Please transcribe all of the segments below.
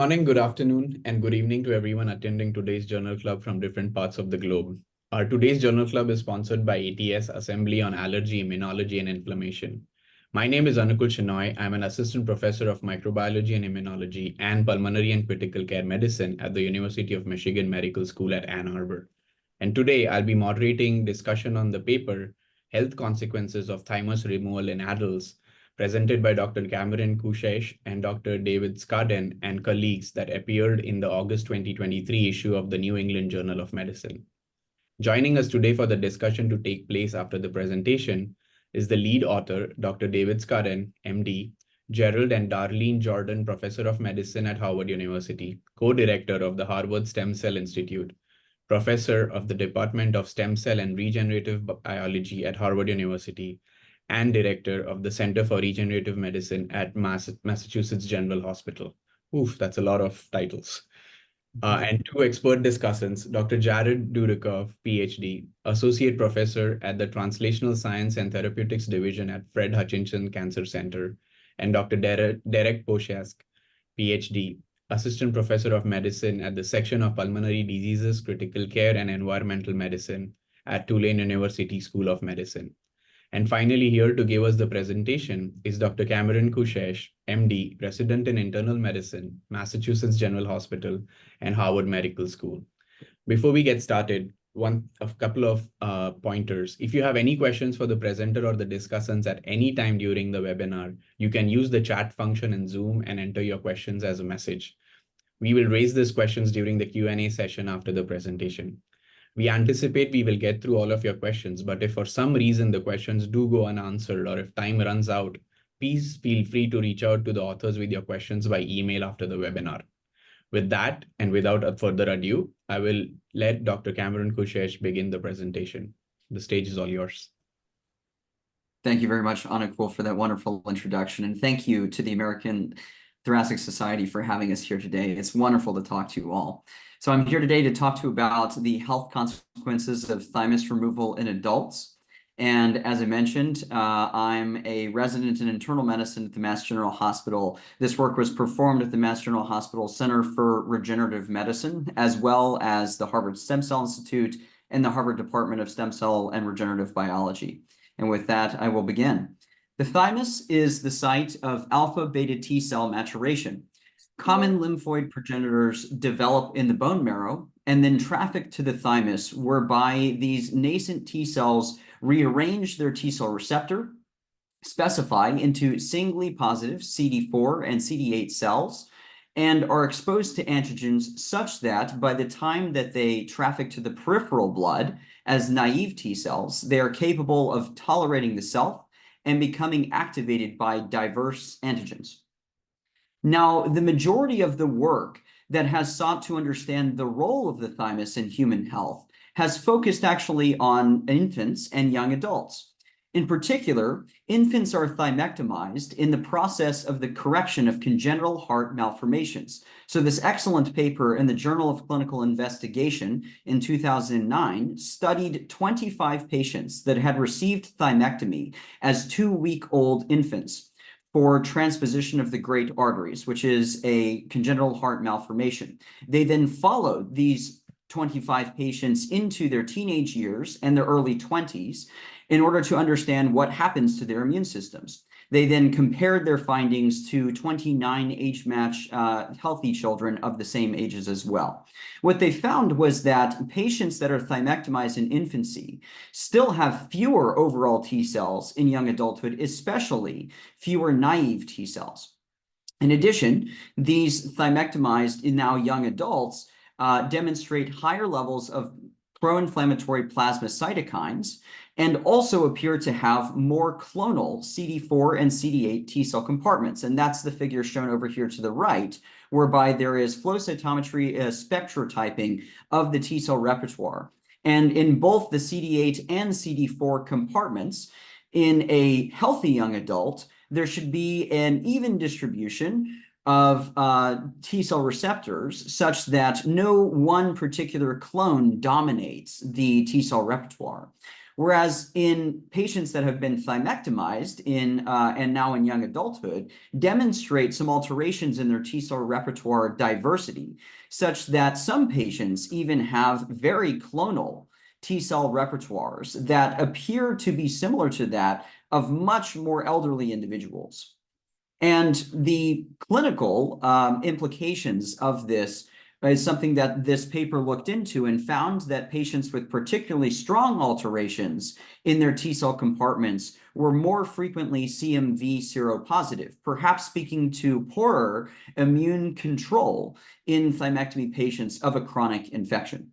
Morning, good afternoon, and good evening to everyone attending today's journal club from different parts of the globe. Our today's journal club is sponsored by ATS Assembly on Allergy, Immunology, and Inflammation. My name is Anukul Shenoy. I'm an assistant professor of microbiology and immunology and pulmonary and critical care medicine at the University of Michigan Medical School at Ann Arbor. And today I'll be moderating discussion on the paper, Health Consequences of Thymus Removal in Adults, presented by Dr. Kameron Kooshesh and Dr. David Scadden and colleagues that appeared in the August 2023 issue of the New England Journal of Medicine. Joining us today for the discussion to take place after the presentation is the lead author, Dr. David Scadden, MD, Gerald and Darlene Jordan, Professor of Medicine at Harvard University, co-director of the Harvard Stem Cell Institute, Professor of the Department of Stem Cell and Regenerative Biology at Harvard University, and Director of the Center for Regenerative Medicine at Massachusetts General Hospital. Oof, that's a lot of titles. And two expert discussants, Dr. Jared Dudikoff, PhD, Associate Professor at the Translational Science and Therapeutics Division at Fred Hutchinson Cancer Center, and Dr. Derek Poshask, PhD, Assistant Professor of Medicine at the Section of Pulmonary Diseases, Critical Care, and Environmental Medicine at Tulane University School of Medicine. And finally, here to give us the presentation is Dr. Kameron Kooshesh, MD, Resident in Internal Medicine, Massachusetts General Hospital, and Harvard Medical School. Before we get started, a couple of pointers. If you have any questions for the presenter or the discussants at any time during the webinar, you can use the chat function in Zoom and enter your questions as a message. We will raise these questions during the Q&A session after the presentation. We anticipate we will get through all of your questions, but if for some reason the questions do go unanswered or if time runs out, please feel free to reach out to the authors with your questions by email after the webinar. With that, and without further ado, I will let Dr. Kameron Kooshesh begin the presentation. The stage is all yours. Thank you very much, Anukul, for that wonderful introduction. And thank you to the American Thoracic Society for having us here today. It's wonderful to talk to you all. So I'm here today to talk to you about the health consequences of thymus removal in adults. And as I mentioned, I'm a resident in internal medicine at the Mass General Hospital. This work was performed at the Mass General Hospital Center for Regenerative Medicine, as well as the Harvard Stem Cell Institute and the Harvard Department of Stem Cell and Regenerative Biology. And with that, I will begin. The thymus is the site of alpha-beta T cell maturation. Common lymphoid progenitors develop in the bone marrow and then traffic to the thymus, whereby these nascent T cells rearrange their T cell receptor, specify into singly positive CD4 and CD8 cells, and are exposed to antigens such that by the time that they traffic to the peripheral blood as naive T cells, they are capable of tolerating the self and becoming activated by diverse antigens. Now, the majority of the work that has sought to understand the role of the thymus in human health has focused actually on infants and young adults. In particular, infants are thymectomized in the process of the correction of congenital heart malformations. So this excellent paper in the Journal of Clinical Investigation in 2009 studied 25 patients that had received thymectomy as 2-week-old infants for transposition of the great arteries, which is a congenital heart malformation. They then followed these 25 patients into their teenage years and their early 20s in order to understand what happens to their immune systems. They then compared their findings to 29 age-match healthy children of the same ages as well. What they found was that patients that are thymectomized in infancy still have fewer overall T cells in young adulthood, especially fewer naive T cells. In addition, these thymectomized in now young adults demonstrate higher levels of pro-inflammatory plasma cytokines and also appear to have more clonal CD4 and CD8 T cell compartments. And that's the figure shown over here to the right, whereby there is flow cytometry spectrotyping of the T cell repertoire. And in both the CD8 and CD4 compartments, in a healthy young adult, there should be an even distribution of T cell receptors such that no one particular clone dominates the T cell repertoire. Whereas in patients that have been thymectomized and now in young adulthood, demonstrate some alterations in their T cell repertoire diversity, such that some patients even have very clonal T cell repertoires that appear to be similar to that of much more elderly individuals. And the clinical implications of this is something that this paper looked into and found that patients with particularly strong alterations in their T cell compartments were more frequently CMV seropositive, perhaps speaking to poorer immune control in thymectomy patients of a chronic infection.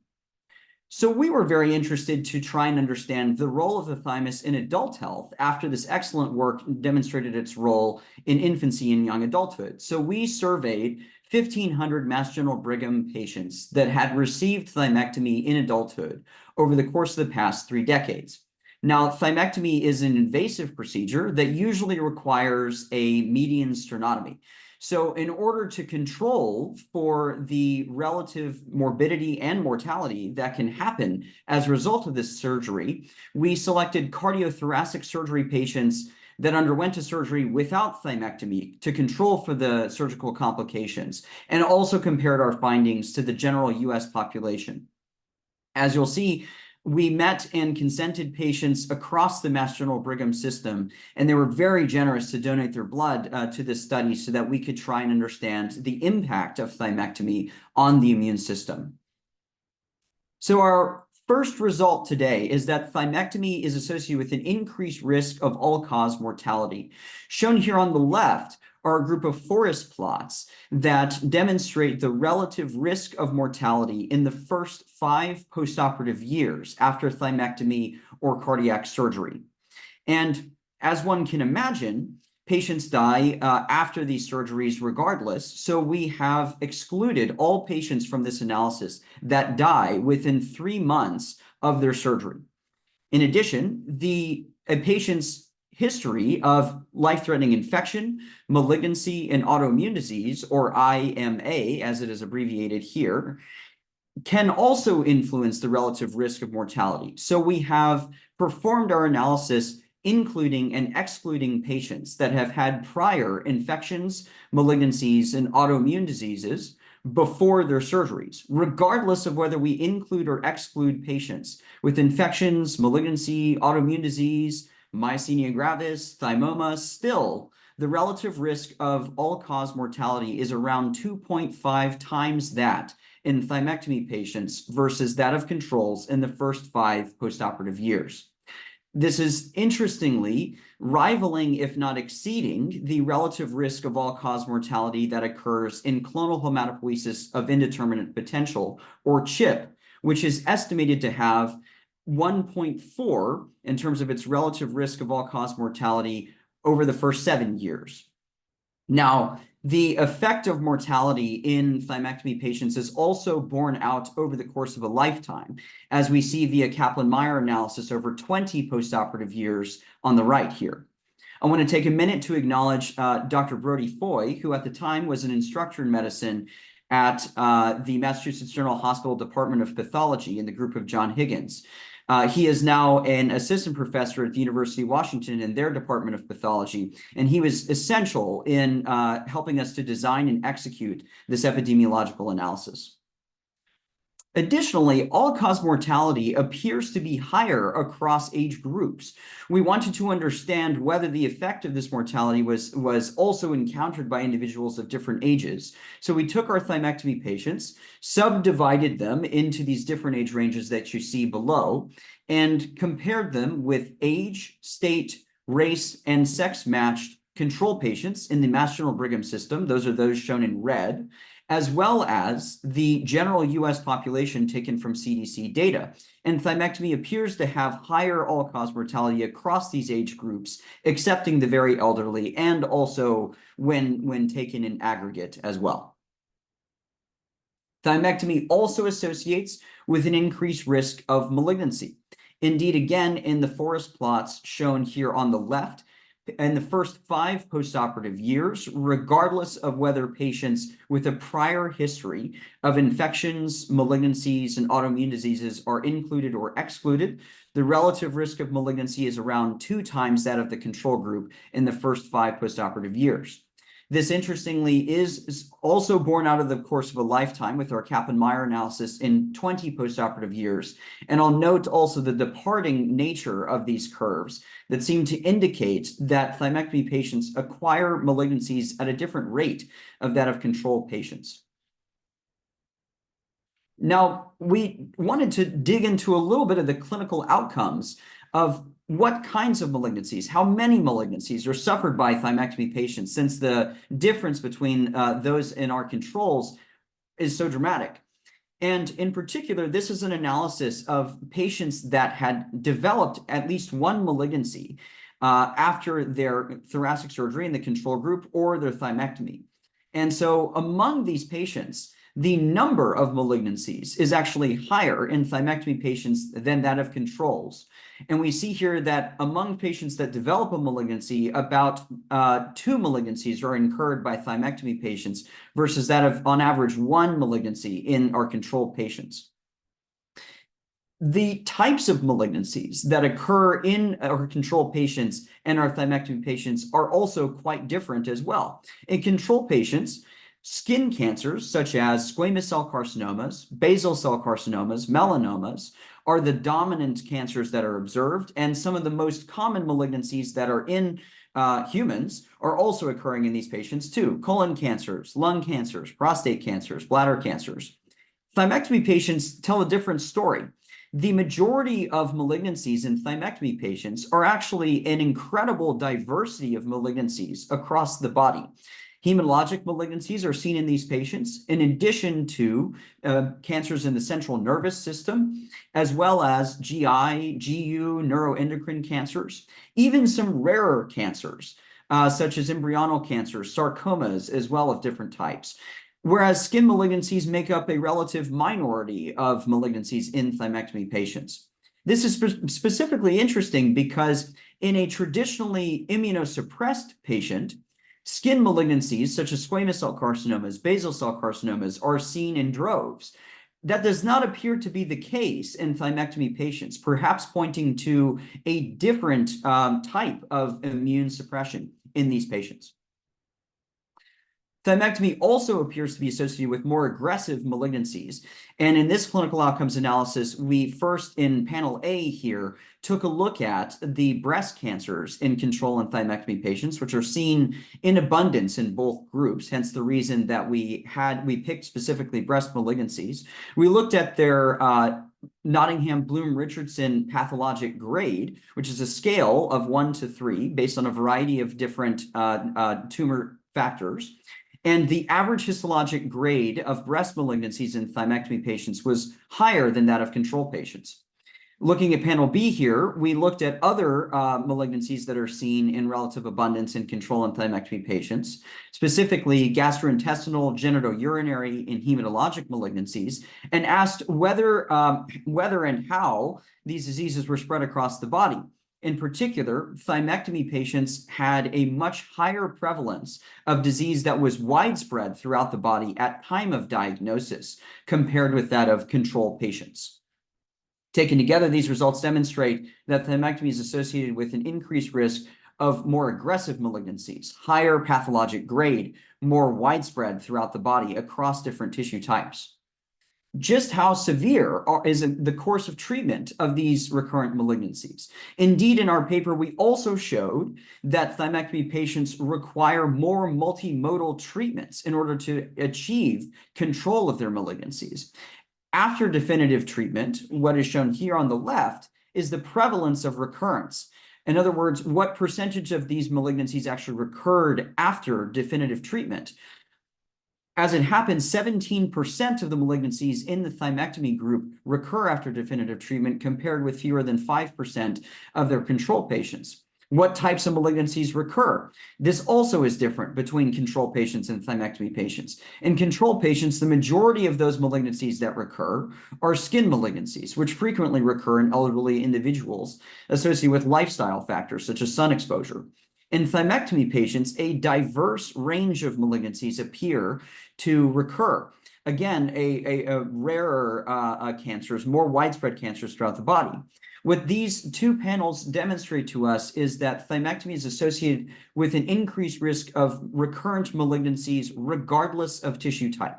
So we were very interested to try and understand the role of the thymus in adult health after this excellent work demonstrated its role in infancy and young adulthood. So we surveyed 1,500 Mass General Brigham patients that had received thymectomy in adulthood over the course of the past 3 decades. Now, thymectomy is an invasive procedure that usually requires a median sternotomy. So in order to control for the relative morbidity and mortality that can happen as a result of this surgery, we selected cardiothoracic surgery patients that underwent a surgery without thymectomy to control for the surgical complications, and also compared our findings to the general US population. As you'll see, we met and consented patients across the Mass General Brigham system, and they were very generous to donate their blood to this study so that we could try and understand the impact of thymectomy on the immune system. So our first result today is that thymectomy is associated with an increased risk of all-cause mortality. Shown here on the left are a group of forest plots that demonstrate the relative risk of mortality in the first 5 postoperative years after thymectomy or cardiac surgery. And as one can imagine, patients die after these surgeries regardless, so we have excluded all patients from this analysis that die within 3 months of their surgery. In addition, a patient's history of life-threatening infection, malignancy, and autoimmune disease, or IMA, as it is abbreviated here, can also influence the relative risk of mortality. So we have performed our analysis including and excluding patients that have had prior infections, malignancies, and autoimmune diseases before their surgeries, regardless of whether we include or exclude patients with infections, malignancy, autoimmune disease, myasthenia gravis, thymoma. Still, the relative risk of all-cause mortality is around 2.5 times that in thymectomy patients versus that of controls in the first 5 postoperative years. This is interestingly rivaling, if not exceeding, the relative risk of all-cause mortality that occurs in clonal hematopoiesis of indeterminate potential, or CHIP, which is estimated to have 1.4 in terms of its relative risk of all-cause mortality over the first 7 years. Now, the effect of mortality in thymectomy patients is also borne out over the course of a lifetime, as we see via Kaplan-Meier analysis over 20 postoperative years on the right here. I want to take a minute to acknowledge Dr. Brody Foy, who at the time was an instructor in medicine at the Massachusetts General Hospital Department of Pathology in the group of John Higgins. He is now an assistant professor at the University of Washington in their Department of Pathology, and he was essential in helping us to design and execute this epidemiological analysis. Additionally, all-cause mortality appears to be higher across age groups. We wanted to understand whether the effect of this mortality was also encountered by individuals of different ages. So we took our thymectomy patients, subdivided them into these different age ranges that you see below, and compared them with age, state, race, and sex-matched control patients in the Mass General Brigham system. Those are those shown in red, as well as the general US population taken from CDC data. And thymectomy appears to have higher all-cause mortality across these age groups, excepting the very elderly, and also when taken in aggregate as well. Thymectomy also associates with an increased risk of malignancy. Indeed, again, in the forest plots shown here on the left, in the first 5 postoperative years, regardless of whether patients with a prior history of infections, malignancies, and autoimmune diseases are included or excluded. The relative risk of malignancy is around 2 times that of the control group in the first 5 postoperative years. This, interestingly, is also borne out of the course of a lifetime with our Kaplan-Meier analysis in 20 postoperative years. And I'll note also the departing nature of these curves that seem to indicate that thymectomy patients acquire malignancies at a different rate of that of control patients. Now, we wanted to dig into a little bit of the clinical outcomes of what kinds of malignancies, how many malignancies are suffered by thymectomy patients, since the difference between those in our controls is so dramatic. And in particular, this is an analysis of patients that had developed at least one malignancy after their thoracic surgery in the control group or their thymectomy. And so among these patients, the number of malignancies is actually higher in thymectomy patients than that of controls. And we see here that among patients that develop a malignancy, about 2 malignancies are incurred by thymectomy patients versus that of, on average, 1 malignancy in our control patients. The types of malignancies that occur in our control patients and our thymectomy patients are also quite different as well. In control patients, skin cancers such as squamous cell carcinomas, basal cell carcinomas, melanomas are the dominant cancers that are observed, and some of the most common malignancies that are in humans are also occurring in these patients too. Colon cancers, lung cancers, prostate cancers, bladder cancers. Thymectomy patients tell a different story. The majority of malignancies in thymectomy patients are actually an incredible diversity of malignancies across the body. Hematologic malignancies are seen in these patients, in addition to cancers in the central nervous system, as well as GI, GU, neuroendocrine cancers, even some rarer cancers, such as embryonal cancers, sarcomas, as well of different types. Whereas skin malignancies make up a relative minority of malignancies in thymectomy patients. This is specifically interesting because in a traditionally immunosuppressed patient, skin malignancies such as squamous cell carcinomas, basal cell carcinomas are seen in droves. That does not appear to be the case in thymectomy patients, perhaps pointing to a different type of immune suppression in these patients. Thymectomy also appears to be associated with more aggressive malignancies. And in this clinical outcomes analysis, we first, in panel A here, took a look at the breast cancers in control and thymectomy patients, which are seen in abundance in both groups, hence the reason that we picked specifically breast malignancies. We looked at their Nottingham-Bloom-Richardson pathologic grade, which is a scale of 1 to 3 based on a variety of different tumor factors. And the average histologic grade of breast malignancies in thymectomy patients was higher than that of control patients. Looking at panel B here, we looked at other malignancies that are seen in relative abundance in control and thymectomy patients, specifically gastrointestinal, genitourinary, and hematologic malignancies, and asked whether and how these diseases were spread across the body. In particular, thymectomy patients had a much higher prevalence of disease that was widespread throughout the body at time of diagnosis compared with that of control patients. Taken together, these results demonstrate that thymectomy is associated with an increased risk of more aggressive malignancies, higher pathologic grade, more widespread throughout the body across different tissue types. Just how severe is the course of treatment of these recurrent malignancies? Indeed, in our paper, we also showed that thymectomy patients require more multimodal treatments in order to achieve control of their malignancies. After definitive treatment, what is shown here on the left is the prevalence of recurrence. In other words, what percentage of these malignancies actually recurred after definitive treatment. As it happens, 17% of the malignancies in the thymectomy group recur after definitive treatment, compared with fewer than 5% of their control patients. What types of malignancies recur? This also is different between control patients and thymectomy patients. In control patients, the majority of those malignancies that recur are skin malignancies, which frequently recur in elderly individuals associated with lifestyle factors such as sun exposure. In thymectomy patients, a diverse range of malignancies appear to recur. Again, a rarer cancers, more widespread cancers throughout the body. What these two panels demonstrate to us is that thymectomy is associated with an increased risk of recurrent malignancies regardless of tissue type.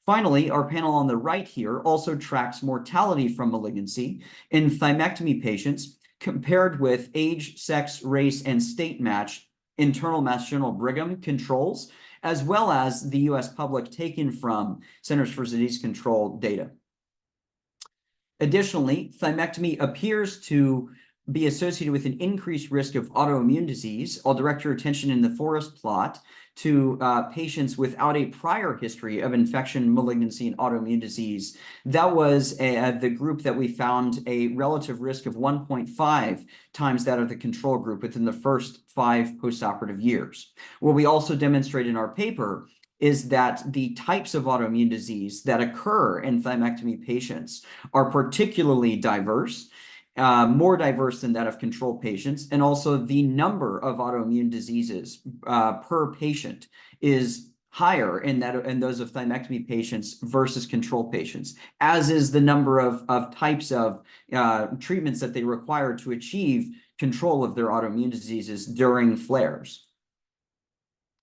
Finally, our panel on the right here also tracks mortality from malignancy in thymectomy patients compared with age, sex, race, and state matched internal mastocytal Brigham controls, as well as the US public taken from Centers for Disease Control data. Additionally, thymectomy appears to be associated with an increased risk of autoimmune disease. I'll direct your attention in the forest plot to patients without a prior history of infection, malignancy, and autoimmune disease. That was the group that we found a relative risk of 1.5 times that of the control group within the first 5 postoperative years. What we also demonstrate in our paper is that the types of autoimmune disease that occur in thymectomy patients are particularly diverse, more diverse than that of control patients, and also the number of autoimmune diseases per patient is higher in those of thymectomy patients versus control patients, as is the number of types of treatments that they require to achieve control of their autoimmune diseases during flares.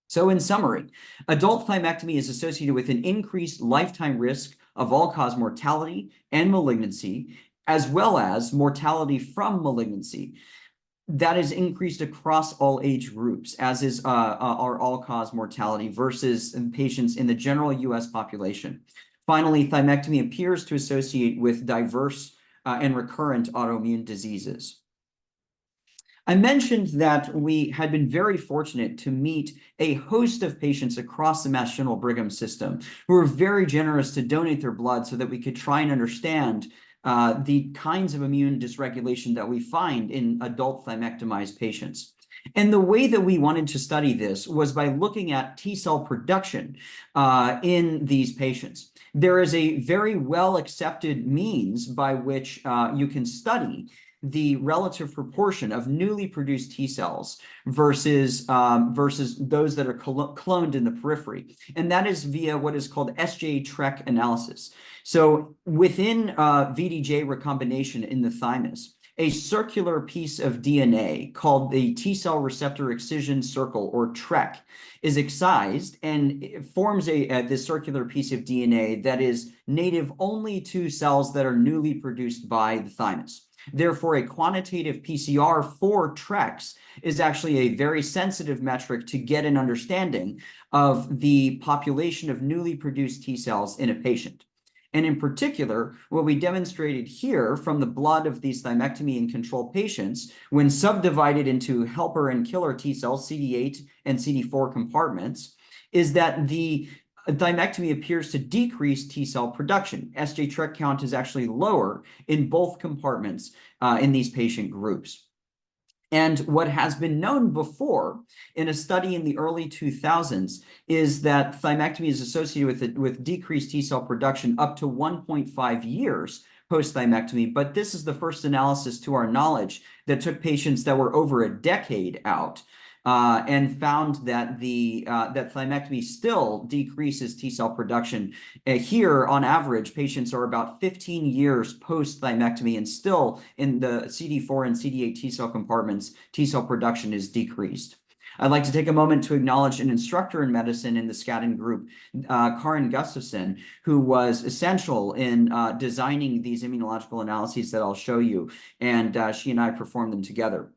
So in summary, adult thymectomy is associated with an increased lifetime risk of all-cause mortality and malignancy, as well as mortality from malignancy. That is increased across all age groups, as is our all-cause mortality versus patients in the general US population. Finally, thymectomy appears to associate with diverse and recurrent autoimmune diseases. I mentioned that we had been very fortunate to meet a host of patients across the Mass General Brigham system who were very generous to donate their blood so that we could try and understand the kinds of immune dysregulation that we find in adult thymectomized patients. And the way that we wanted to study this was by looking at T cell production in these patients. There is a very well accepted means by which you can study the relative proportion of newly produced T cells versus those that are cloned in the periphery. And that is via what is called SJ-TREC analysis. So within VDJ recombination in the thymus, a circular piece of DNA called the T cell receptor excision circle, or TREC, is excised and it forms this circular piece of DNA that is native only to cells that are newly produced by the thymus. Therefore, a quantitative PCR for TRECs is actually a very sensitive metric to get an understanding of the population of newly produced T cells in a patient. And in particular, what we demonstrated here from the blood of these thymectomy and control patients, when subdivided into helper and killer T cells, CD8 and CD4 compartments, is that the thymectomy appears to decrease T cell production. SJ-TREC count is actually lower in both compartments in these patient groups. And what has been known before in a study in the early 2000s is that thymectomy is associated with decreased T cell production up to 1.5 years post-thymectomy, but this is the first analysis to our knowledge that took patients that were over a decade out and found that that thymectomy still decreases T cell production. Here, on average, patients are about 15 years post-thymectomy, and still in the CD4 and CD8 T cell compartments, T cell production is decreased. I'd like to take a moment to acknowledge an instructor in medicine in the Scadden group, Kameron Kooshesh, who was essential in designing these immunological analyses that I'll show you, and she and I performed them together.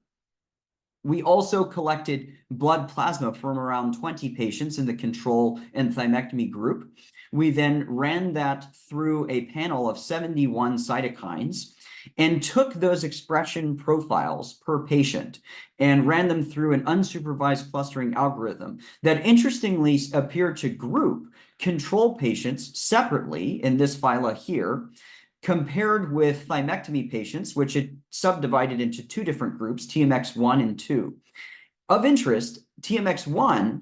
We also collected blood plasma from around 20 patients in the control and thymectomy group. We then ran that through a panel of 71 cytokines and took those expression profiles per patient and ran them through an unsupervised clustering algorithm that interestingly appeared to group control patients separately in this phyla here, compared with thymectomy patients, which it subdivided into 2 different groups, TMX1 and 2. Of interest, TMX1,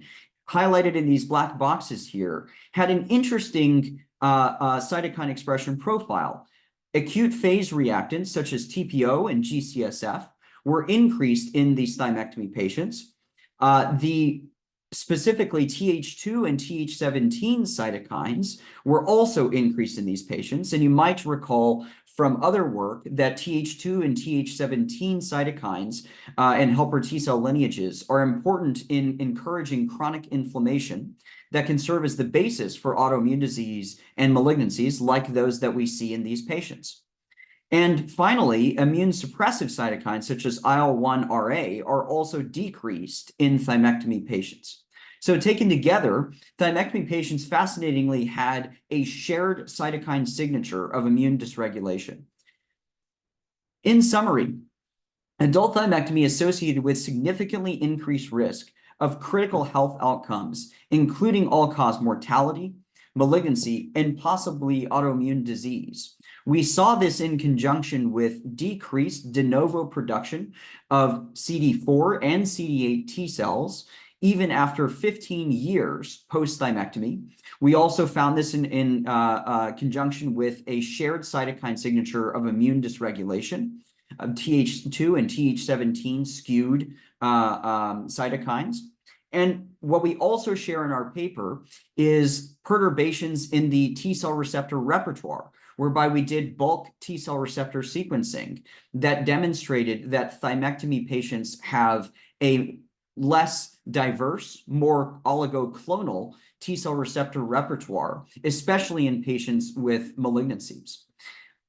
highlighted in these black boxes here, had an interesting cytokine expression profile. Acute phase reactants, such as TPO and GCSF, were increased in these thymectomy patients. Specifically, Th2 and Th17 cytokines were also increased in these patients. And you might recall from other work that Th2 and Th17 cytokines and helper T cell lineages are important in encouraging chronic inflammation that can serve as the basis for autoimmune disease and malignancies like those that we see in these patients. And finally, immune suppressive cytokines such as IL-1RA are also decreased in thymectomy patients. So taken together, thymectomy patients fascinatingly had a shared cytokine signature of immune dysregulation. In summary, adult thymectomy is associated with significantly increased risk of critical health outcomes, including all-cause mortality, malignancy, and possibly autoimmune disease. We saw this in conjunction with decreased de novo production of CD4 and CD8 T cells, even after 15 years post-thymectomy. We also found this in conjunction with a shared cytokine signature of immune dysregulation. Th2 and Th17 skewed cytokines. And what we also share in our paper is perturbations in the T cell receptor repertoire, whereby we did bulk T cell receptor sequencing that demonstrated that thymectomy patients have a less diverse, more oligoclonal T cell receptor repertoire, especially in patients with malignancies.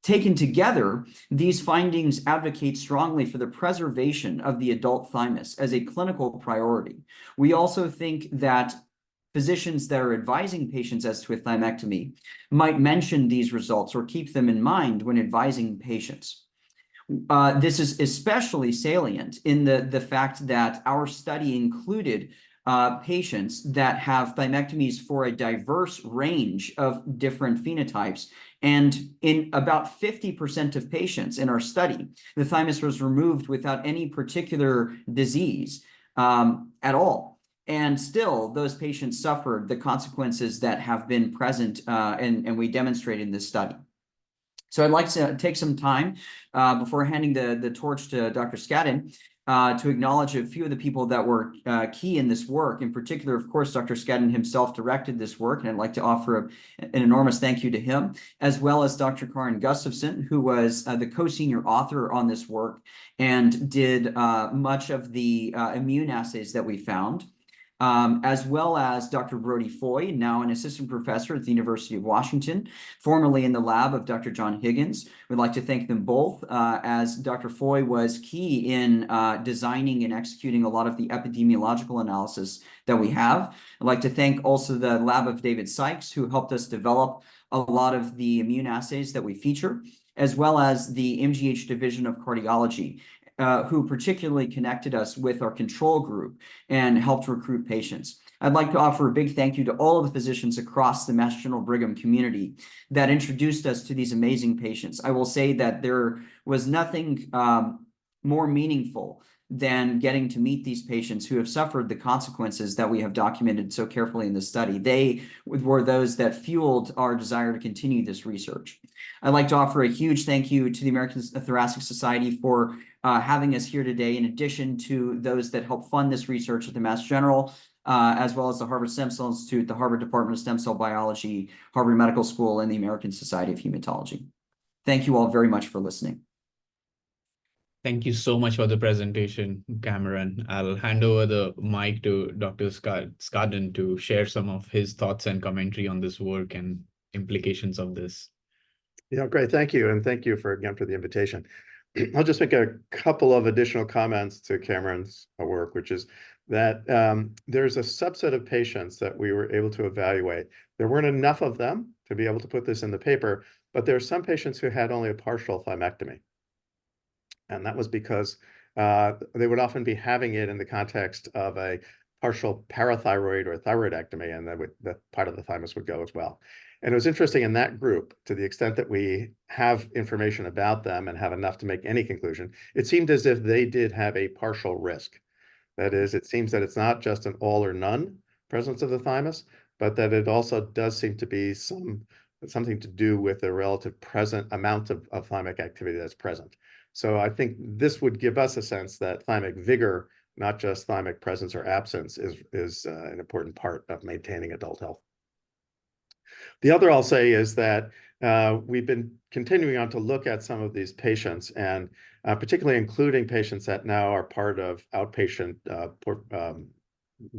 Taken together, these findings advocate strongly for the preservation of the adult thymus as a clinical priority. We also think that physicians that are advising patients as to a thymectomy might mention these results or keep them in mind when advising patients. This is especially salient in the fact that our study included patients that have thymectomies for a diverse range of different phenotypes. And in about 50% of patients in our study, the thymus was removed without any particular disease at all. And still, those patients suffered the consequences that have been present and we demonstrate in this study. So I'd like to take some time before handing the torch to Dr. Scadden to acknowledge a few of the people that were key in this work. In particular, of course, Dr. Scadden himself directed this work, and I'd like to offer an enormous thank you to him, as well as Dr. Kameron Gustafson, who was the co-senior author on this work and did much of the immune assays that we found. As well as Dr. Brody Foy, now an assistant professor at the University of Washington, formerly in the lab of Dr. John Higgins. We'd like to thank them both, as Dr. Foy was key in designing and executing a lot of the epidemiological analysis that we have. I'd like to thank also the lab of David Sykes, who helped us develop a lot of the immune assays that we feature, as well as the MGH division of cardiology, who particularly connected us with our control group and helped recruit patients. I'd like to offer a big thank you to all of the physicians across the Mass General Brigham community that introduced us to these amazing patients. I will say that there was nothing more meaningful than getting to meet these patients who have suffered the consequences that we have documented so carefully in this study. They were those that fueled our desire to continue this research. I'd like to offer a huge thank you to the American Thoracic Society for having us here today, in addition to those that help fund this research at the Mass General, as well as the Harvard Stem Cell Institute, the Harvard Department of Stem Cell Biology, Harvard Medical School, and the American Society of Hematology. Thank you all very much for listening. Thank you so much for the presentation, Kameron. I'll hand over the mic to Dr. Scadden to share some of his thoughts and commentary on this work and implications of this. Yeah, great. Thank you. And thank you again for the invitation. I'll just make a couple of additional comments to Kameron's work, which is that there's a subset of patients that we were able to evaluate. There weren't enough of them to be able to put this in the paper, but there are some patients who had only a partial thymectomy. And that was because they would often be having it in the context of a partial parathyroid or thyroidectomy, and that part of the thymus would go as well. And it was interesting in that group, to the extent that we have information about them and have enough to make any conclusion, it seemed as if they did have a partial risk. That is, it seems that it's not just an all or none presence of the thymus, but that it also does seem to be something to do with the relative present amount of thymic activity that's present. So I think this would give us a sense that thymic vigor not just thymic presence or absence, is an important part of maintaining adult health. The other I'll say is that we've been continuing on to look at some of these patients, and particularly including patients that now are part of outpatient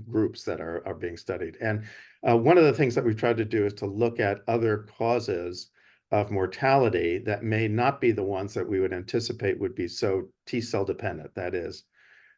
groups that are being studied. And one of the things that we've tried to do is to look at other causes of mortality that may not be the ones that we would anticipate would be so T-cell dependent. That is,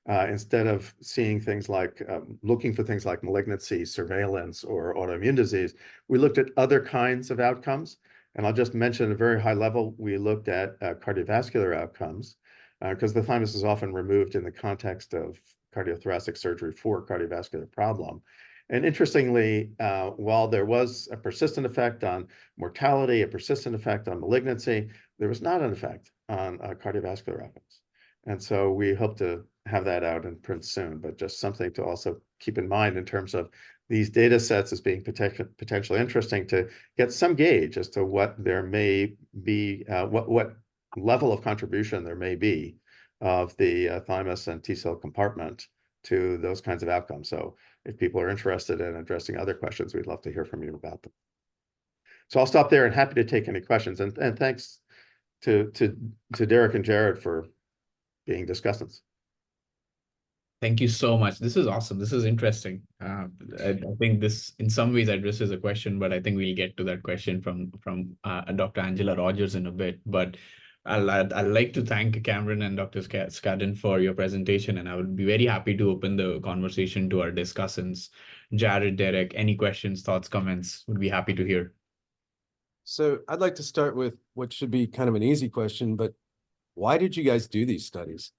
instead of seeing things like looking for things like malignancy, surveillance, or autoimmune disease, we looked at other kinds of outcomes. And I'll just mention at a very high level, we looked at cardiovascular outcomes because the thymus is often removed in the context of cardiothoracic surgery for cardiovascular problem. And interestingly, while there was a persistent effect on mortality, a persistent effect on malignancy, there was not an effect on cardiovascular outcomes. And so we hope to have that out in print soon, but just something to also keep in mind in terms of these data sets as being potentially interesting to get some gauge as to what there may be, what level of contribution there may be of the thymus and T-cell compartment to those kinds of outcomes. So if people are interested in addressing other questions, we'd love to hear from you about them. So I'll stop there and happy to take any questions. And thanks to Derek and Jared for being discussants. Thank you so much. This is awesome. This is interesting. I think this, in some ways, addresses a question, but I think we'll get to that question from Dr. Angela Rogers in a bit. But I'd like to thank Kameron and Dr. Scadden for your presentation, and I would be very happy to open the conversation to our discussants. Jared, Derek, any questions, thoughts, comments, would be happy to hear. So I'd like to start with what should be kind of an easy question, but why did you guys do these studies?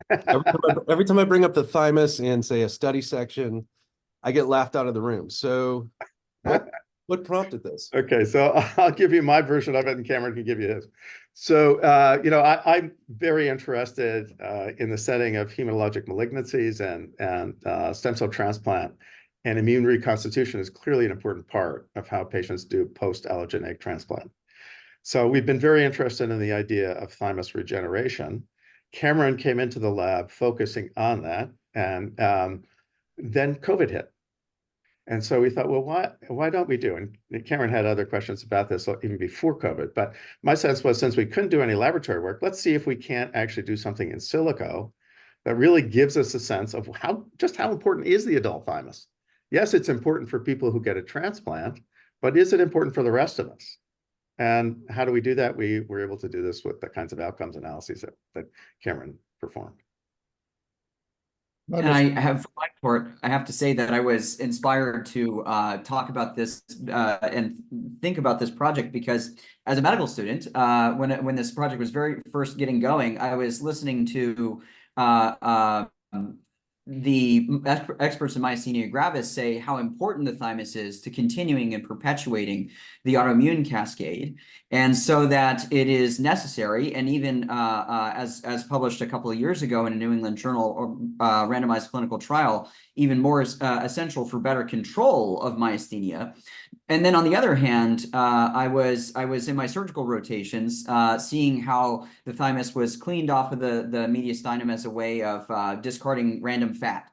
Every time I bring up the thymus and say a study section, I get laughed out of the room. So what prompted this? Okay, so I'll give you my version of it, and Kameron can give you his. So, I'm very interested in the setting of hematologic malignancies and stem cell transplant, and immune reconstitution is clearly an important part of how patients do post-allogeneic transplant. So we've been very interested in the idea of thymus regeneration. Kameron came into the lab focusing on that, and then COVID hit. And so we thought, well, why don't we do? And Kameron had other questions about this even before COVID. But my sense was, since we couldn't do any laboratory work, let's see if we can't actually do something in silico that really gives us a sense of just how important is the adult thymus. Yes, it's important for people who get a transplant, but is it important for the rest of us? And how do we do that? We were able to do this with the kinds of outcomes analyses that Kameron performed. And I have to say that I was inspired to talk about this and think about this project because as a medical student, when this project was very first getting going, I was listening to the experts in myasthenia gravis say how important the thymus is to continuing and perpetuating the autoimmune cascade, and so that it is necessary, and even as published a couple of years ago in a New England Journal randomized clinical trial, even more essential for better control of myasthenia. And then on the other hand, I was in my surgical rotations seeing how the thymus was cleaned off of the mediastinum as a way of discarding random fat.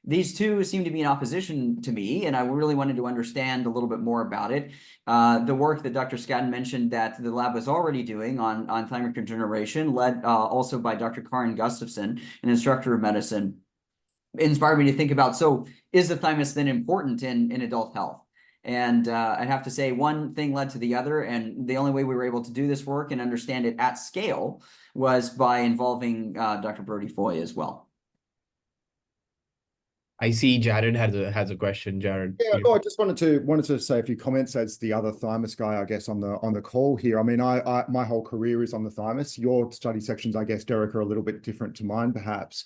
These two seem to be in opposition to me, and I really wanted to understand a little bit more about it. The work that Dr. Scadden mentioned that the lab was already doing on thymic regeneration, led also by Dr. Karin Gustafson, an instructor of medicine, inspired me to think about, so is the thymus then important in adult health? And I'd have to say one thing led to the other, and the only way we were able to do this work and understand it at scale was by involving Dr. Brody Foy as well. I see Jared has a question. Jared. Yeah, I just wanted to say a few comments as the other thymus guy, I guess, on the call here. I mean, my whole career is on the thymus. Your study sections, I guess, Derek, are a little bit different to mine, perhaps.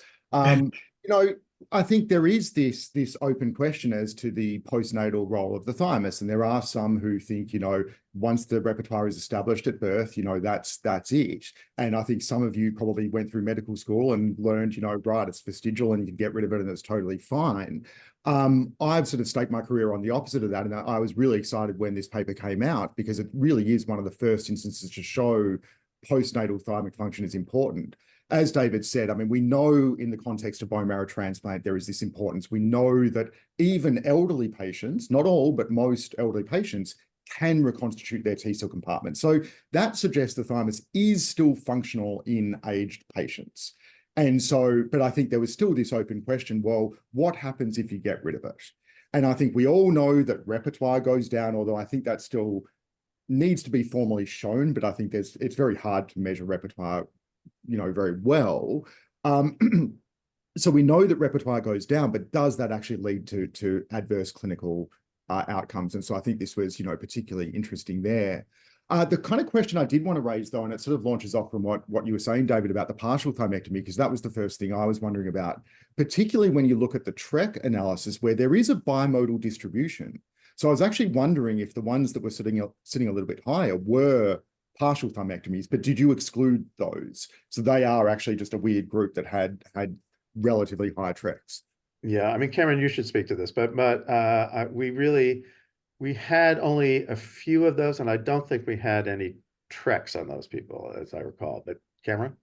I think there is this open question as to the postnatal role of the thymus, and there are some who think, once the repertoire is established at birth, that's it. And I think some of you probably went through medical school and learned, right, it's vestigial and you can get rid of it and it's totally fine. I've sort of staked my career on the opposite of that, and I was really excited when this paper came out because it really is one of the first instances to show postnatal thymic function is important. as David said, I mean, we know in the context of bone marrow transplant, there is this importance. We know that even elderly patients, not all, but most elderly patients, can reconstitute their T cell compartment. So that suggests the thymus is still functional in aged patients. And so, but I think there was still this open question, well, what happens if you get rid of it? And I think we all know that repertoire goes down, although I think that still needs to be formally shown, but I think it's very hard to measure repertoire, very well. So we know that repertoire goes down, but does that actually lead to adverse clinical outcomes? And so I think this was, particularly interesting there. The kind of question I did want to raise, though, and it sort of launches off from what you were saying, David, about the partial thymectomy, because that was the first thing I was wondering about, particularly when you look at the TREC analysis, where there is a bimodal distribution. So I was actually wondering if the ones that were sitting a little bit higher were partial thymectomies, but did you exclude those? So they are actually just a weird group that had relatively high TRECs. Yeah, I mean, Kameron, you should speak to this, but we had only a few of those, and I don't think we had any TRECs on those people, as I recall. But Kameron?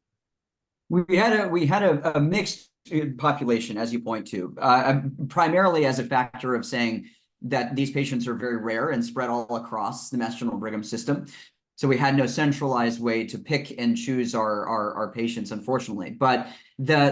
We had a mixed population, as you point to, primarily as a factor of saying that these patients are very rare and spread all across the Massachusetts Brigham system. So we had no centralized way to pick and choose our patients, unfortunately. But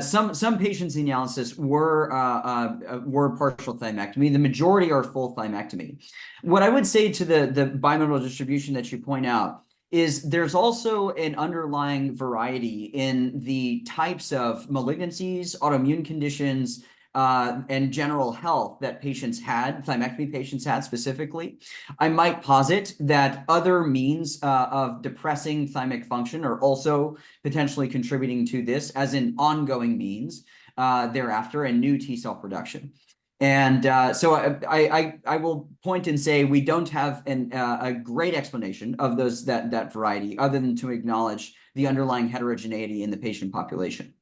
some patients in the analysis were partial thymectomy. The majority are full thymectomy. What I would say to the bimodal distribution that you point out is there's also an underlying variety in the types of malignancies, autoimmune conditions, and general health that thymectomy patients had specifically. I might posit that other means of depressing thymic function are also potentially contributing to this as an ongoing means thereafter, and new T cell production. And so I will point and say we don't have a great explanation of that variety, other than to acknowledge the underlying heterogeneity in the patient population.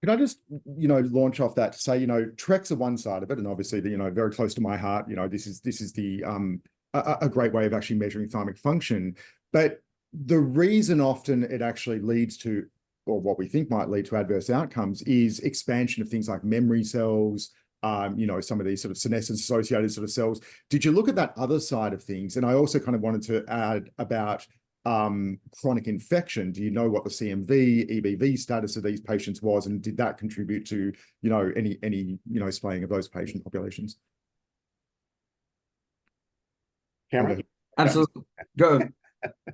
Could I just, launch off that to say, TRECs are one side of it, and obviously, very close to my heart. This is the a great way of actually measuring thymic function. But the reason often it actually leads to, or what we think might lead to adverse outcomes, is expansion of things like memory cells, some of these sort of senescence-associated sort of cells. Did you look at that other side of things? And I also kind of wanted to add about chronic infection. Do you know what the CMV, EBV status of these patients was, and did that contribute to, any splaying of those patient populations? Kameron? Absolutely. Go,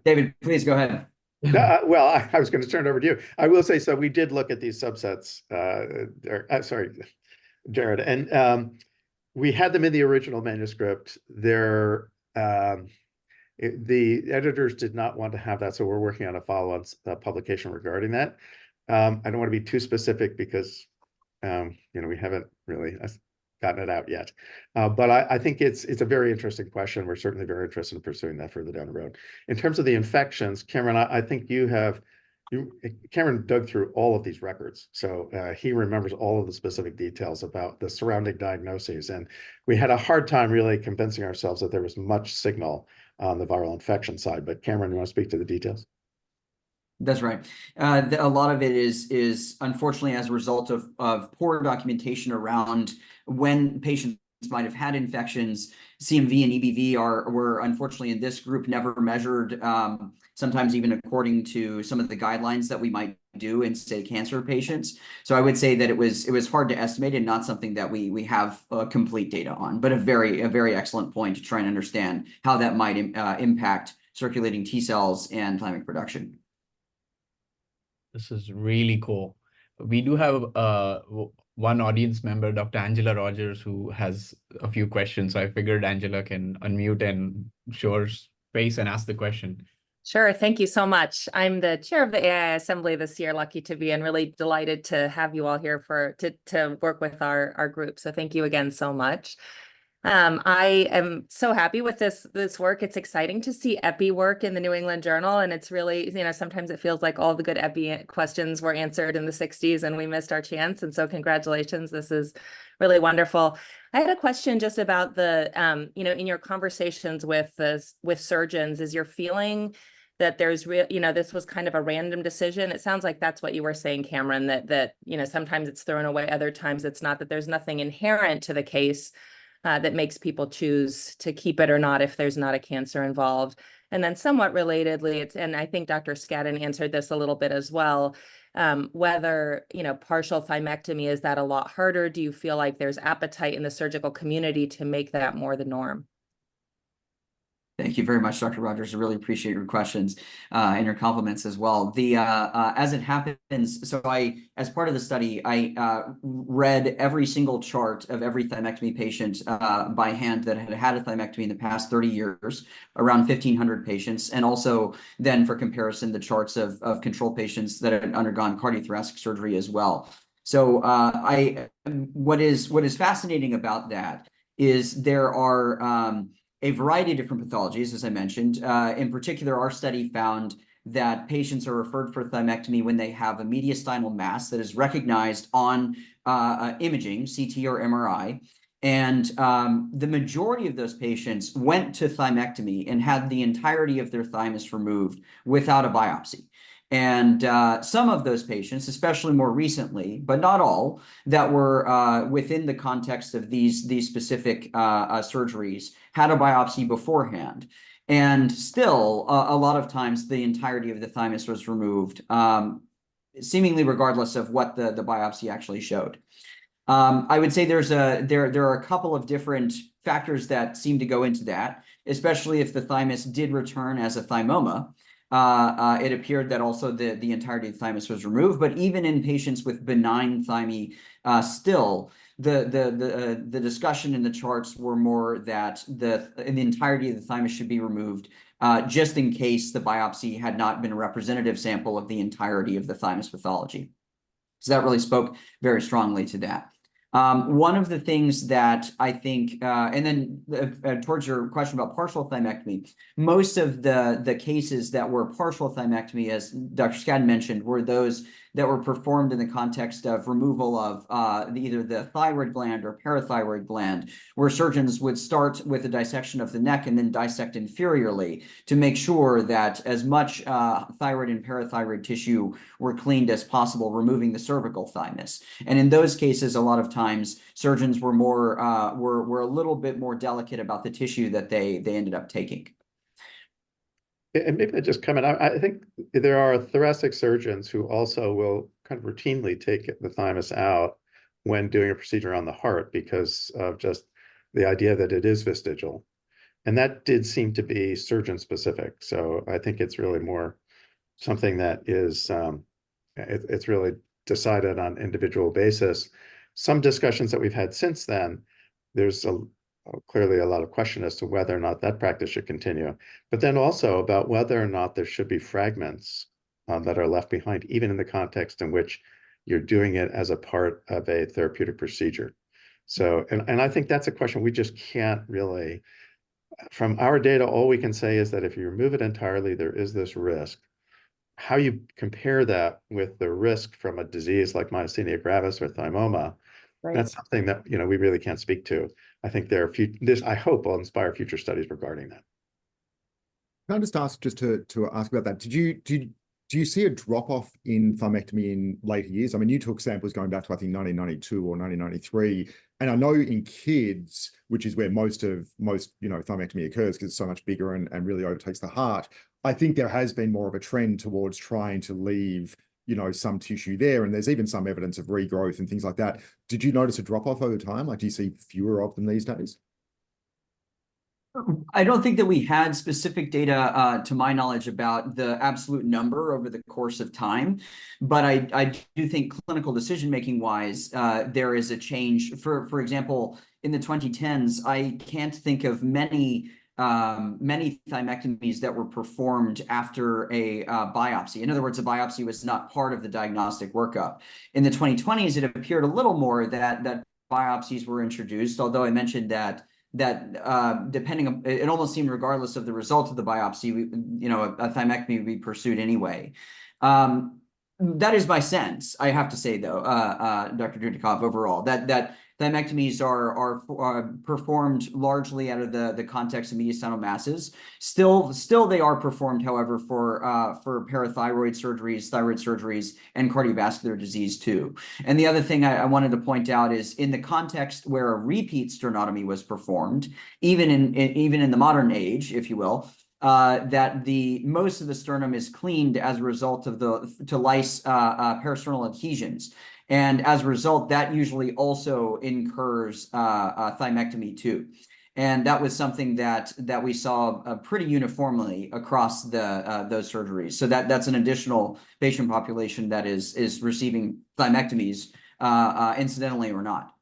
David, please go ahead. Well, I was going to turn it over to you. I will say, so we did look at these subsets, sorry, Jared, and we had them in the original manuscript. The editors did not want to have that, so we're working on a follow-on publication regarding that. I don't want to be too specific because, we haven't really gotten it out yet. But I think it's a very interesting question. We're certainly very interested in pursuing that further down the road. In terms of the infections, Kameron, I think Kameron dug through all of these records, so he remembers all of the specific details about the surrounding diagnoses, and we had a hard time really convincing ourselves that there was much signal on the viral infection side. But Kameron, you want to speak to the details? That's right. A lot of it is unfortunately as a result of poor documentation around when patients might have had infections. CMV and EBV were unfortunately in this group never measured, sometimes even according to some of the guidelines that we might do in, say, cancer patients. So I would say that it was hard to estimate and not something that we have complete data on, but a very excellent point to try and understand how that might impact circulating T cells and thymic production. This is really cool. We do have one audience member, Dr. Angela Rogers, who has a few questions. So I figured Angela can unmute and show her face and ask the question. Sure. Thank you so much. I'm the chair of the AI Assembly this year, lucky to be, and really delighted to have you all here to work with our group. So thank you again so much. I am so happy with this work. It's exciting to see epi work in the New England Journal, and it's really, sometimes it feels like all the good epi questions were answered in the 60s and we missed our chance. And so congratulations. This is really wonderful. I had a question just about the, in your conversations with surgeons, is your feeling that there's real, this was kind of a random decision. It sounds like that's what you were saying, Kameron, that sometimes it's thrown away, other times it's not, that there's nothing inherent to the case that makes people choose to keep it or not if there's not a cancer involved. And then somewhat relatedly, and I think Dr. Scadden answered this a little bit as well, whether, partial thymectomy, is that a lot harder? Do you feel like there's appetite in the surgical community to make that more the norm? Thank you very much, Dr. Rogers. I really appreciate your questions and your compliments as well. As it happens, so as part of the study, I read every single chart of every thymectomy patient by hand that had had a thymectomy in the past 30 years, around 1,500 patients, and also then for comparison, the charts of control patients that had undergone cardiothoracic surgery as well. So what is fascinating about that is there are a variety of different pathologies, as I mentioned. In particular, our study found that patients are referred for thymectomy when they have a mediastinal mass that is recognized on imaging, CT or MRI. And the majority of those patients went to thymectomy and had the entirety of their thymus removed without a biopsy. And some of those patients, especially more recently, but not all, that were within the context of these specific surgeries, had a biopsy beforehand. And still, a lot of times, the entirety of the thymus was removed, seemingly regardless of what the biopsy actually showed. I would say there are a couple of different factors that seem to go into that, especially if the thymus did return as a thymoma. It appeared that also the entirety of the thymus was removed, but even in patients with benign thymi, still the discussion in the charts were more that the entirety of the thymus should be removed, just in case the biopsy had not been a representative sample of the entirety of the thymus pathology. So that really spoke very strongly to that. One of the things that I think, and then towards your question about partial thymectomy, most of the cases that were partial thymectomy, as Dr. Scadden mentioned, were those that were performed in the context of removal of either the thyroid gland or parathyroid gland, where surgeons would start with a dissection of the neck and then dissect inferiorly to make sure that as much thyroid and parathyroid tissue were cleaned as possible, removing the cervical thymus. And in those cases, a lot of times, surgeons were were a little bit more delicate about the tissue that they ended up taking. And maybe I just comment. I think there are thoracic surgeons who also will kind of routinely take the thymus out when doing a procedure on the heart because of just the idea that it is vestigial. And that did seem to be surgeon specific. So I think it's really more something that is, it's really decided on individual basis. Some discussions that we've had since then, there's clearly a lot of question as to whether or not that practice should continue, but then also about whether or not there should be fragments that are left behind, even in the context in which you're doing it as a part of a therapeutic procedure. So, and I think that's a question we just can't really, from our data, all we can say is that if you remove it entirely, there is this risk. How you compare that with the risk from a disease like myasthenia gravis or thymoma, Right. that's something that we really can't speak to. I think there are this, I hope, will inspire future studies regarding that. Can I just ask, to ask about that? Do you see a drop off in thymectomy in later years? I mean, you took samples going back to I think 1992 or 1993, and I know in kids, which is where most thymectomy occurs because it's so much bigger and really overtakes the heart. I think there has been more of a trend towards trying to leave some tissue there, and there's even some evidence of regrowth and things like that. Did you notice a drop off over time? Like, do you see fewer of them these days? I don't think that we had specific data, to my knowledge, about the absolute number over the course of time, but I do think clinical decision-making wise, there is a change. For example, in the 2010s, I can't think of many thymectomies that were performed after a biopsy. In other words, a biopsy was not part of the diagnostic workup. In the 2020s, it appeared a little more that biopsies were introduced, although I mentioned that depending on, it almost seemed regardless of the result of the biopsy, a thymectomy would be pursued anyway. That is my sense, I have to say, though, Dr. Dudikoff, overall, that thymectomies are performed largely out of the context of mediastinal masses. Still they are performed, however, for parathyroid surgeries, thyroid surgeries, and cardiovascular disease too. And the other thing I wanted to point out is in the context where a repeat sternotomy was performed, even in the modern age, if you will, that most of the sternum is cleaned as a result of to lyse parasternal adhesions. And as a result, that usually also incurs thymectomy too. And that was something that we saw pretty uniformly across those surgeries. So that's an additional patient population that is receiving thymectomies, incidentally or not.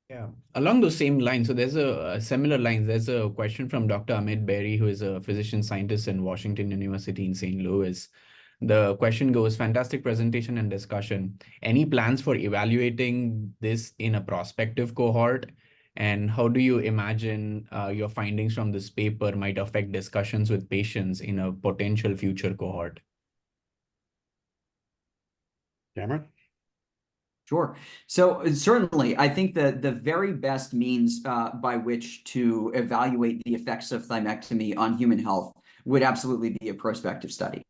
Yeah, along those same lines, so there's a similar lines. There's a question from Dr. Amit Berry, who is a physician scientist in Washington University in St. Louis. The question goes, fantastic presentation and discussion. Any plans for evaluating this in a prospective cohort? And how do you imagine your findings from this paper might affect discussions with patients in a potential future cohort? Cameron? Sure. So certainly, I think that the very best means by which to evaluate the effects of thymectomy on human health would absolutely be a prospective study.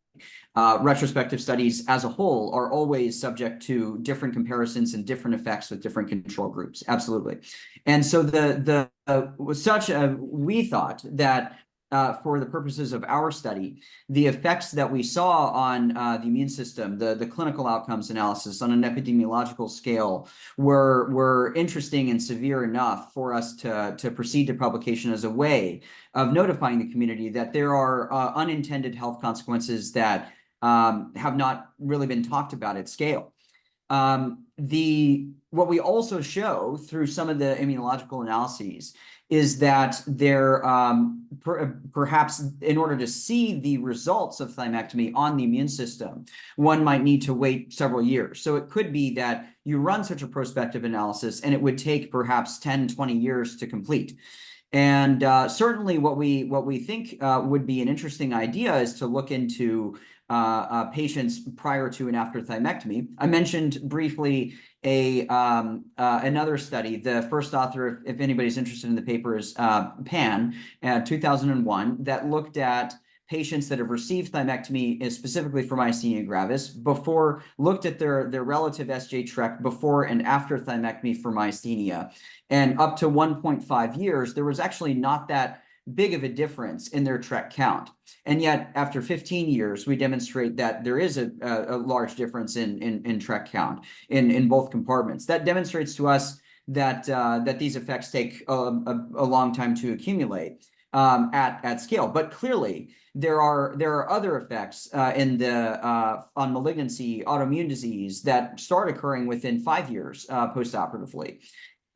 Retrospective studies as a whole are always subject to different comparisons and different effects with different control groups. Absolutely. And so we thought that for the purposes of our study, the effects that we saw on the immune system, the clinical outcomes analysis on an epidemiological scale were interesting and severe enough for us to proceed to publication as a way of notifying the community that there are unintended health consequences that have not really been talked about at scale. What we also show through some of the immunological analyses is that there, perhaps in order to see the results of thymectomy on the immune system, one might need to wait several years. So it could be that you run such a prospective analysis and it would take perhaps 10, 20 years to complete. And certainly what we think would be an interesting idea is to look into patients prior to and after thymectomy. I mentioned briefly another study. The first author, if anybody's interested in the paper, is Pan, 2001, that looked at patients that have received thymectomy, specifically for myasthenia gravis, looked at their relative SJ-Trek before and after thymectomy for myasthenia. And up to 1.5 years, there was actually not that big of a difference in their Trek count. And yet, after 15 years, we demonstrate that there is a large difference in Trek count in both compartments. That demonstrates to us that these effects take a long time to accumulate at scale. But clearly, there are other effects on malignancy, autoimmune disease that start occurring within 5 years postoperatively.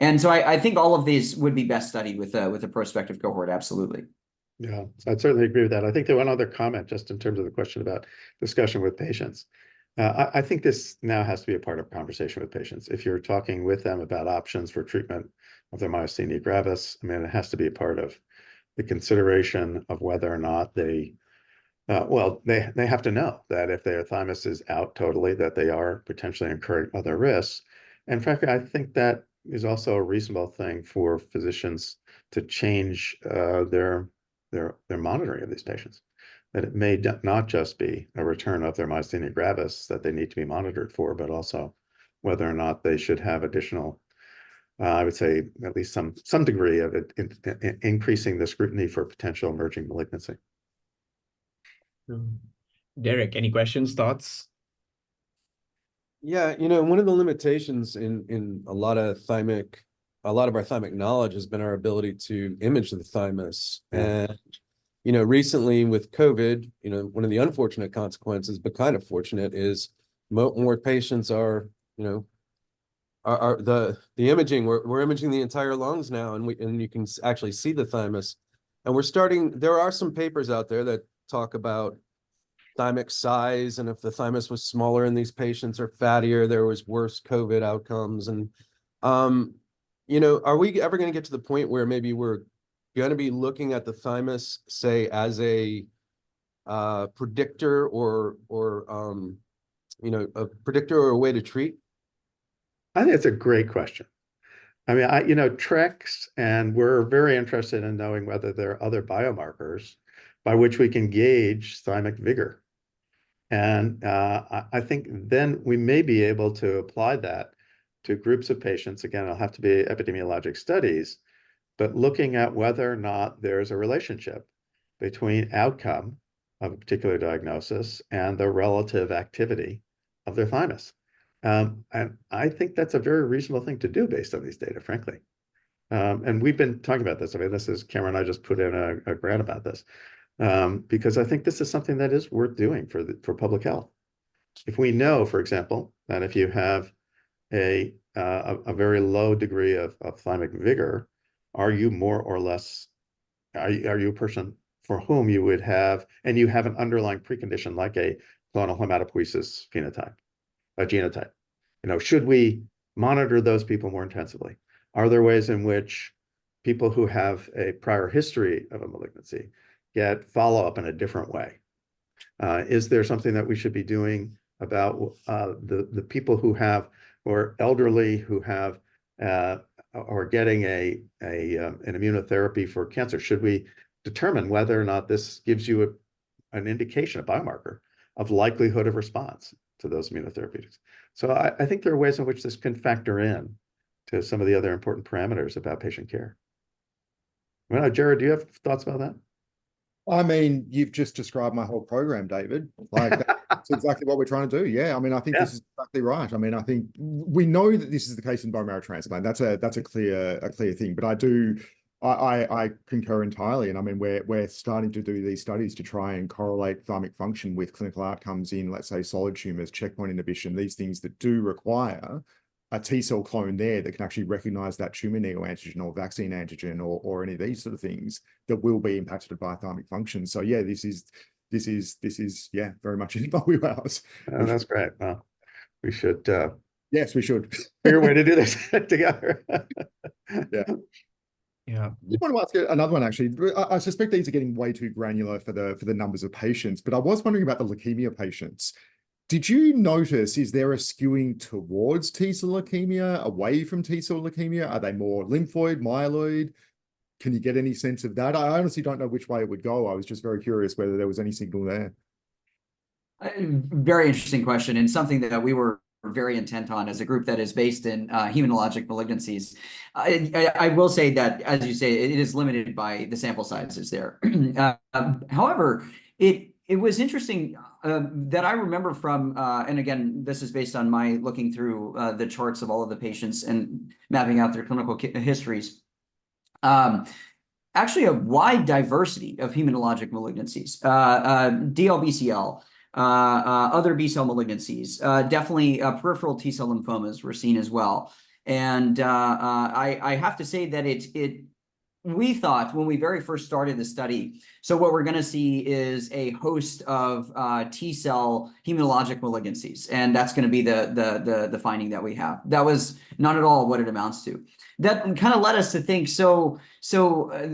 And so I think all of these would be best studied with a prospective cohort, absolutely. Yeah, I'd certainly agree with that. I think the one other comment, just in terms of the question about discussion with patients, I think this now has to be a part of conversation with patients. If you're talking with them about options for treatment of their myasthenia gravis, I mean, it has to be a part of the consideration of whether or not they have to know that if their thymus is out totally, that they are potentially incurring other risks. And frankly, I think that is also a reasonable thing for physicians to change their monitoring of these patients. That it may not just be a return of their myasthenia gravis that they need to be monitored for, but also whether or not they should have additional, I would say, at least some degree of it increasing the scrutiny for potential emerging malignancy. Derek, any questions, thoughts? Yeah, one of the limitations in a lot of our thymic knowledge has been our ability to image the thymus. Yeah. And, recently with COVID, one of the unfortunate consequences, but kind of fortunate, is more patients are the imaging. We're imaging the entire lungs now, and you can actually see the thymus. And there are some papers out there that talk about thymic size, and if the thymus was smaller in these patients or fattier, there was worse COVID outcomes. And are we ever going to get to the point where maybe we're going to be looking at the thymus, say, as a predictor or a predictor or a way to treat? I think it's a great question. I mean, TREX, and we're very interested in knowing whether there are other biomarkers by which we can gauge thymic vigor. And I think then we may be able to apply that to groups of patients. Again, it'll have to be epidemiologic studies, but looking at whether or not there's a relationship between outcome of a particular diagnosis and the relative activity of their thymus. And I think that's a very reasonable thing to do based on these data, frankly. And we've been talking about this. I mean, this is Kameron and I just put in a grant about this because I think this is something that is worth doing for public health. If we know, for example, that if you have a very low degree of thymic vigor, are you more or less, are you a person for whom you would have, and you have an underlying precondition like a clonal hematopoiesis phenotype, a genotype? Should we monitor those people more intensively? Are there ways in which people who have a prior history of a malignancy get follow-up in a different way? Is there something that we should be doing about the people who are elderly, who have are getting an immunotherapy for cancer? Should we determine whether or not this gives you an indication, a biomarker of likelihood of response to those immunotherapeutics? So I think there are ways in which this can factor in to some of the other important parameters about patient care. Well, Jared, do you have thoughts about that? I mean, you've just described my whole program, David. Like that's exactly what we're trying to do. Yeah, I mean, I think this is exactly right. I mean, I think we know that this is the case in bone marrow transplant. That's a clear thing. But I concur entirely. And I mean, we're starting to do these studies to try and correlate thymic function with clinical outcomes in, let's say, solid tumors, checkpoint inhibition, these things that do require a T cell clone there that can actually recognize that tumor neoantigen or vaccine antigen or any of these sort of things that will be impacted by thymic function. So yeah, this is yeah, very much in my wheelhouse. That's great. Well, we should yes, we should figure a way to do this together. Yeah. Yeah. I want to ask another one, actually. I suspect these are getting way too granular for the numbers of patients, but I was wondering about the leukemia patients. Did you notice, is there a skewing towards T-cell leukemia, away from T-cell leukemia? Are they more lymphoid, myeloid? Can you get any sense of that? I honestly don't know which way it would go. I was just very curious whether there was any signal there. Very interesting question, and something that we were very intent on as a group that is based in hematologic malignancies. I will say that, as you say, it is limited by the sample sizes there. However, it was interesting that I remember from, and again, this is based on my looking through the charts of all of the patients and mapping out their clinical histories. Actually, a wide diversity of hematologic malignancies, DLBCL, other B-cell malignancies, definitely peripheral T-cell lymphomas were seen as well. And I have to say that we thought when we very first started the study, so what we're going to see is a host of T-cell hematologic malignancies, and that's going to be the finding that we have. That was not at all what it amounts to. That kind of led us to think, so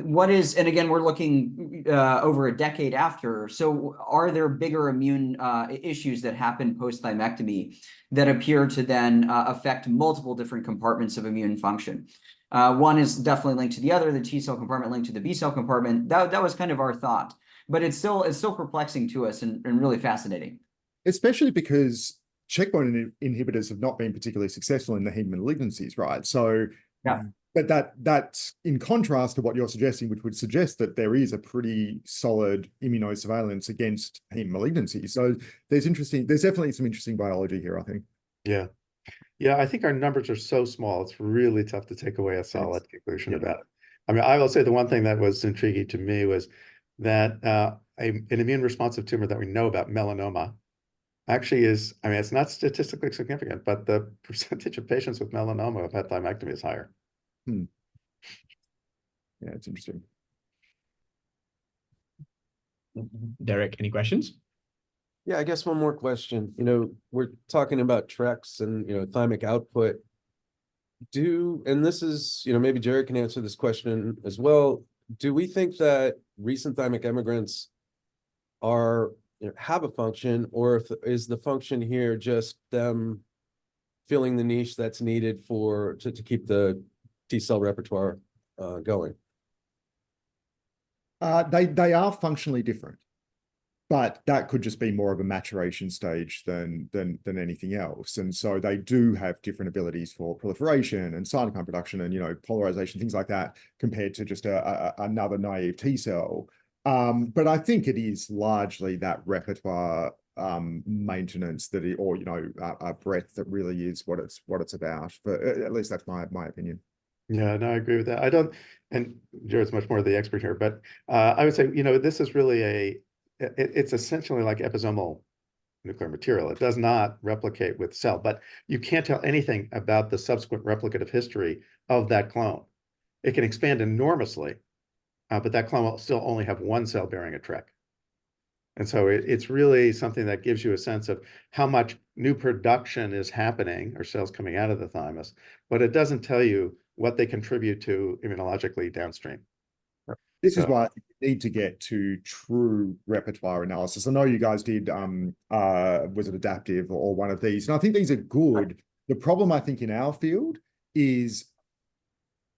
what is, and again, we're looking over a decade after, so are there bigger immune issues that happen post-thymectomy that appear to then affect multiple different compartments of immune function? One is definitely linked to the other, the T-cell compartment linked to the B-cell compartment. That was kind of our thought, but it's still perplexing to us and really fascinating. Especially because checkpoint inhibitors have not been particularly successful in the heme malignancies, right? So, yeah. But that's in contrast to what you're suggesting, which would suggest that there is a pretty solid immunosurveillance against heme malignancies. So there's definitely some interesting biology here, I think. Yeah. Yeah, I think our numbers are so small, it's really tough to take away a solid conclusion about it. I mean, I will say the one thing that was intriguing to me was that an immune responsive tumor that we know about, melanoma, actually is, I mean, it's not statistically significant, but the percentage of patients with melanoma who've had thymectomy is higher. Yeah, it's interesting. Derek, any questions? Yeah, I guess one more question. We're talking about TREX and, thymic output. And this is, maybe Jared can answer this question as well. Do we think that recent thymic emigrants have a function, or is the function here just them filling the niche that's needed to keep the T cell repertoire going? They are functionally different, but that could just be more of a maturation stage than anything else. And so they do have different abilities for proliferation and cytokine production and, you know, polarization, things like that, compared to just another naive T cell. But I think it is largely that repertoire maintenance or, you know, a breadth that really is what it's about. But at least that's my opinion. Yeah, no, I agree with that. I don't, and Jared's much more the expert here, but I would say, you know, this is really it's essentially like episomal nuclear material. It does not replicate with cell, but you can't tell anything about the subsequent replicative history of that clone. It can expand enormously, but that clone will still only have one cell bearing a TREC. And so it's really something that gives you a sense of how much new production is happening or cells coming out of the thymus, but it doesn't tell you what they contribute to immunologically downstream. This is why you need to get to true repertoire analysis. I know you guys did, was it adaptive or one of these? And I think these are good. The problem I think in our field is,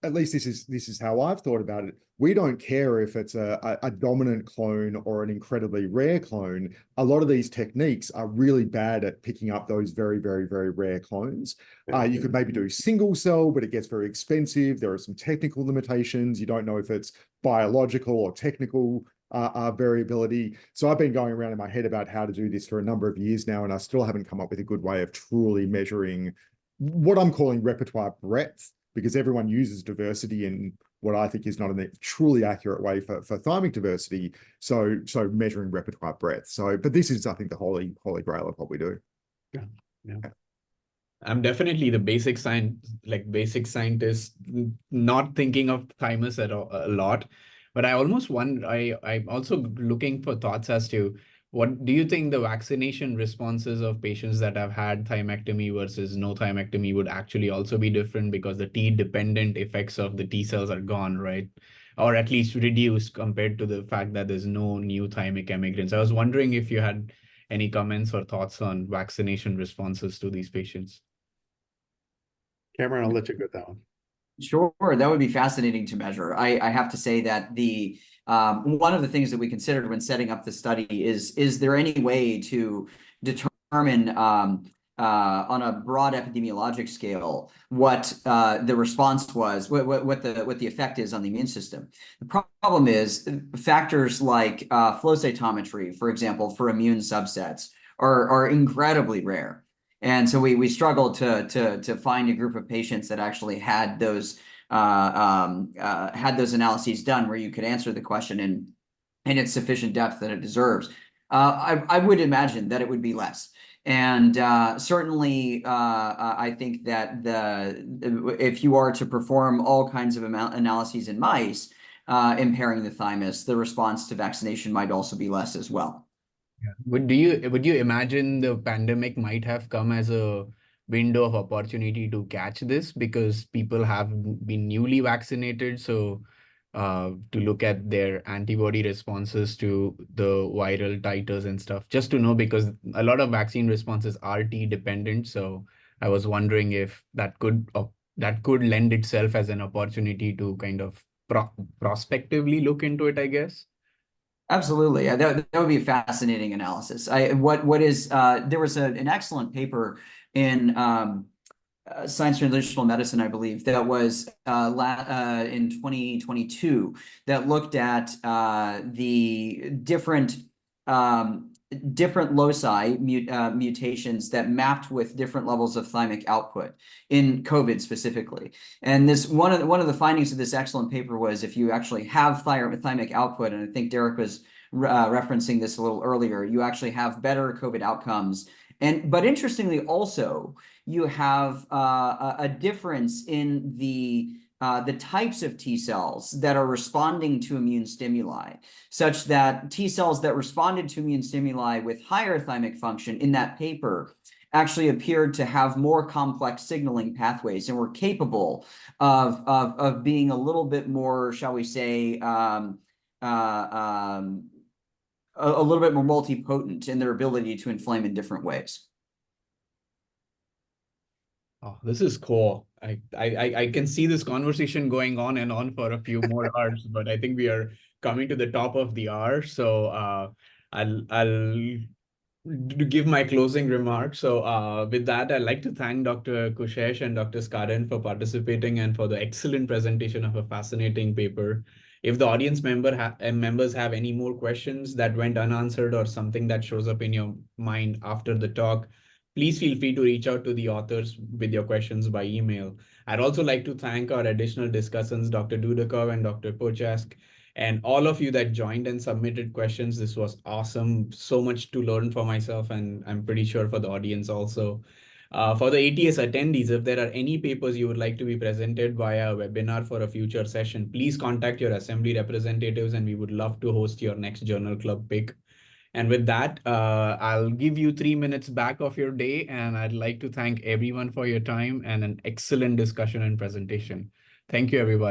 at least this is how I've thought about it. We don't care if it's a dominant clone or an incredibly rare clone. A lot of these techniques are really bad at picking up those very, very, very rare clones. You could maybe do single cell, but it gets very expensive. There are some technical limitations. You don't know if it's biological or technical variability. So I've been going around in my head about how to do this for a number of years now, and I still haven't come up with a good way of truly measuring what I'm calling repertoire breadth, because everyone uses diversity in what I think is not a truly accurate way for thymic diversity. So measuring repertoire breadth. But this is, I think, the holy grail of what we do. Yeah. I'm definitely the basic scientist, not thinking of thymus at all, a lot. But I almost wonder, I'm also looking for thoughts as to what do you think the vaccination responses of patients that have had thymectomy versus no thymectomy would actually also be different, because the T-dependent effects of the T cells are gone, right? Or at least reduced compared to the fact that there's no new thymic emigrants. I was wondering if you had any comments or thoughts on vaccination responses to these patients. Kameron, I'll let you go with that one. Sure, that would be fascinating to measure. I have to say that the one of the things that we considered when setting up the study is there any way to determine on a broad epidemiologic scale what the response was, what the effect is on the immune system. The problem is factors like flow cytometry, for example, for immune subsets are incredibly rare. And so we struggled to find a group of patients that actually had those analyses done where you could answer the question in its sufficient depth that it deserves. I would imagine that it would be less. And certainly, I think that if you are to perform all kinds of analyses in mice impairing the thymus, the response to vaccination might also be less as well. Yeah. Would you imagine the pandemic might have come as a window of opportunity to catch this, because people have been newly vaccinated, so to look at their antibody responses to the viral titers and stuff, just to know, because a lot of vaccine responses are T dependent. So I was wondering if that could lend itself as an opportunity to kind of prospectively look into it, I guess. Absolutely. Yeah, that would be a fascinating analysis. There was an excellent paper in Science Translational Medicine, I believe, that was in 2022 that looked at the different loci mutations that mapped with different levels of thymic output in COVID specifically. And this one of the findings of this excellent paper was, if you actually have thymic output, and I think Derek was referencing this a little earlier, you actually have better COVID outcomes. But interestingly, also you have a difference in the types of T cells that are responding to immune stimuli, such that T cells that responded to immune stimuli with higher thymic function in that paper actually appeared to have more complex signaling pathways and were capable of being a little bit more, shall we say, a little bit more multipotent in their ability to inflame in different ways. Oh, this is cool. I can see this conversation going on and on for a few more hours, but I think we are coming to the top of the hour. So I'll to give my closing remarks. So with that, I'd like to thank Dr. Kooshesh and Dr. Scadden for participating and for the excellent presentation of a fascinating paper. If the audience members have any more questions that went unanswered or something that shows up in your mind after the talk, please feel free to reach out to the authors with your questions by email. I'd also like to thank our additional discussants, Dr. Dudakov and Dr. Pochask, and all of you that joined and submitted questions. This was awesome. So much to learn for myself, and I'm pretty sure for the audience also. For the ATS attendees, if there are any papers you would like to be presented via a webinar for a future session, please contact your assembly representatives and we would love to host your next journal club pick. And with that, I'll give you 3 minutes back of your day, and I'd like to thank everyone for your time and an excellent discussion and presentation. Thank you, everybody.